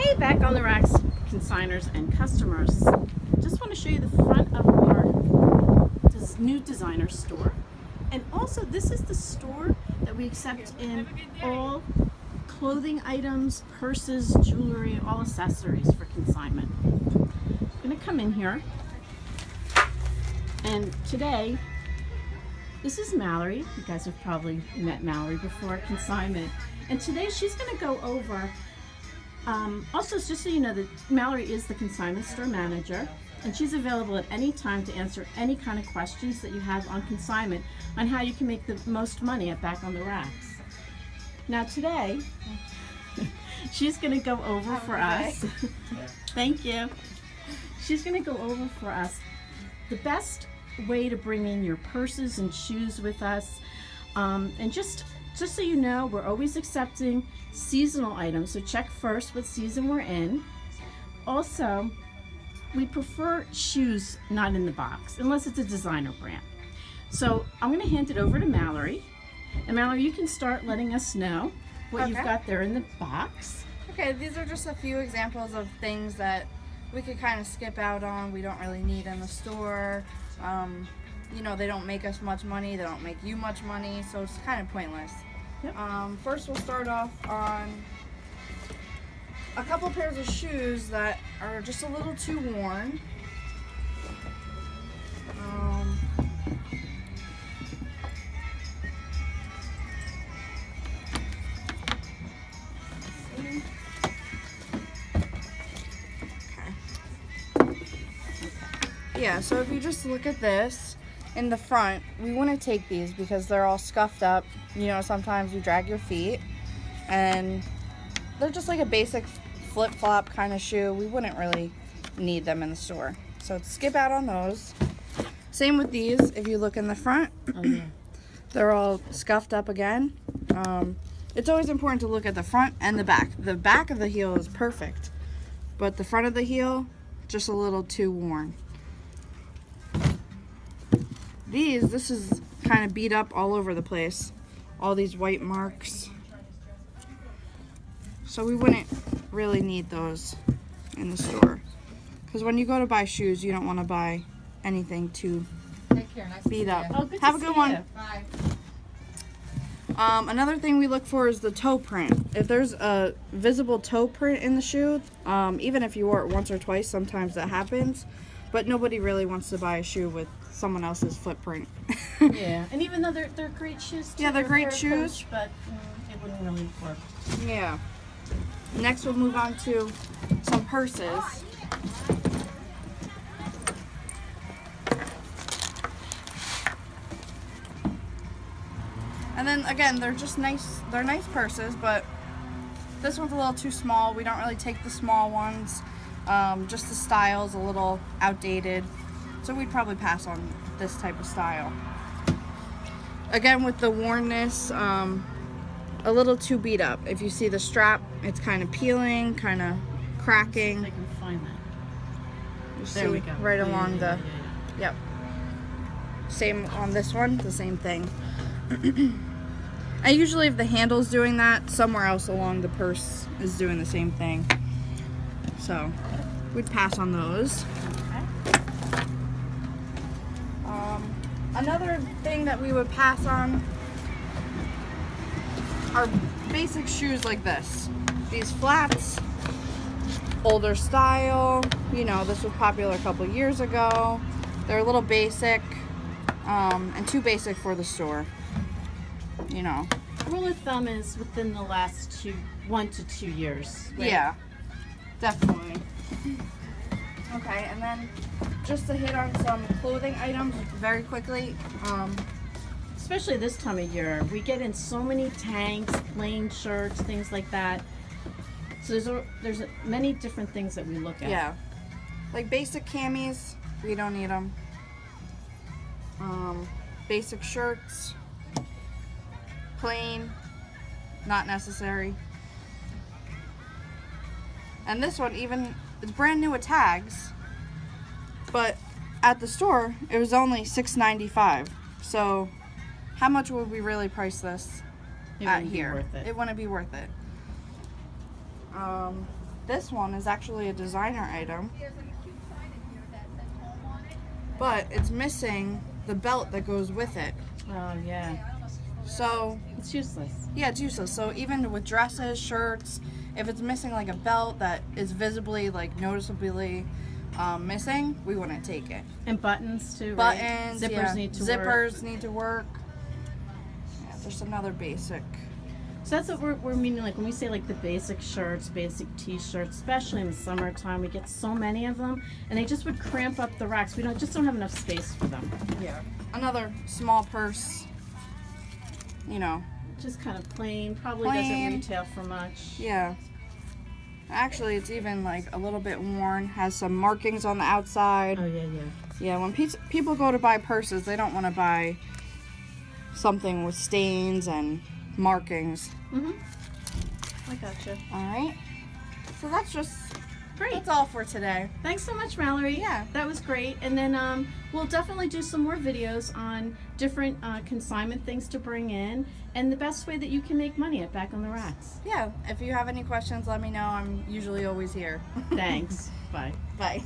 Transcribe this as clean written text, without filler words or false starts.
Hey, back on the racks, consigners and customers. Just want to show you the front of our new designer store. And also, this is the store that we accept in all clothing items, purses, jewelry, all accessories for consignment. I'm going to come in here. And today, this is Mallory. You guys have probably met Mallory before at consignment. And today she's going to go over, also just so you know that Mallory is the consignment store manager, and she's available at any time to answer any kind of questions that you have on consignment on how you can make the most money at Back on the Racks. Now today, she's going to go over for us. Thank you. She's going to go over for us the best way to bring in your purses and shoes with us, and just so you know, we're always accepting seasonal items, so check first what season we're in. Also, we prefer shoes not in the box unless it's a designer brand. So I'm going to hand it over to Mallory, and Mallory, you can start letting us know what you've got there in the box. Okay, these are just a few examples of things that we could kind of skip out on. We don't really need in the store. You know, they don't make us much money, they don't make you much money, so it's kind of pointless. Yep. First we'll start off on a couple pairs of shoes that are just a little too worn. Yeah, so if you just look at this in the front, we wouldn't take these because they're all scuffed up. You know, sometimes you drag your feet, and they're just like a basic flip-flop kind of shoe. We wouldn't really need them in the store, so skip out on those. Same with these. If you look in the front, they're all scuffed up again. It's always important to look at the front and the back. The back of the heel is perfect, but the front of the heel, just a little too worn. This is kind of beat up all over the place. All these white marks. So we wouldn't really need those in the store. Because when you go to buy shoes, you don't want to buy anything too beat up. Oh, good Have a to good see one. you. Bye. Another thing we look for is the toe print. If there's a visible toe print in the shoe, even if you wore it once or twice, sometimes that happens. But nobody really wants to buy a shoe with someone else's footprint. Yeah, and even though they're great shoes too, Yeah, they're great for a shoes. coach, but it wouldn't really work. Yeah. Next we'll move on to some purses. And then again, they're just nice. They're nice purses, but this one's a little too small. We don't really take the small ones. Just the style's a little outdated, so we'd probably pass on this type of style. Again, with the wornness, a little too beat up. If you see the strap, it's kind of peeling, kind of cracking. I can find that. You There see we go. right along Yeah. Yep. Same on this one, the same thing. And usually if the handle's doing that, somewhere else along the purse is doing the same thing. So we'd pass on those. Another thing that we would pass on are basic shoes like this. These flats, older style, you know, this was popular a couple years ago. They're a little basic, and too basic for the store, you know. Rule of thumb is within the last 1 to 2 years. Right? Yeah, definitely. Okay, and then just to hit on some clothing items very quickly. Especially this time of year, we get in so many tanks, plain shirts, things like that. So there's many different things that we look at. Yeah, like basic camis, we don't need them. Basic shirts, plain, not necessary. And this one, even, it's brand new with tags, but at the store it was only $6.95. So how much would we really price this It at wouldn't be here? worth it. It wouldn't be worth it. This one is actually a designer item, but it's missing the belt that goes with it. Oh, yeah. So It's useless. yeah, it's useless. So even with dresses, shirts, if it's missing like a belt that is visibly, like noticeably missing, we wouldn't take it. And buttons, too, right? Buttons, Zippers yeah. need to Zippers work. need to work. Yeah, just another basic. So that's what we're meaning, like when we say like the basic shirts, basic t-shirts, especially in the summertime, we get so many of them, and they just would cramp up the racks. We just don't have enough space for them. Yeah. Another small purse. You know. Just kind of plain, probably Plain. doesn't retail for much. Yeah. Actually, it's even like a little bit worn. Has some markings on the outside. Oh, yeah, yeah. Yeah, when people go to buy purses, they don't want to buy something with stains and markings. Mm-hmm. I gotcha. All right. So that's Great. that's all for today. Thanks so much, Mallory. Yeah. That was great. And then we'll definitely do some more videos on different consignment things to bring in and the best way that you can make money at Back on the Racks. Yeah. If you have any questions, let me know. I'm usually always here. Thanks. Bye. Bye.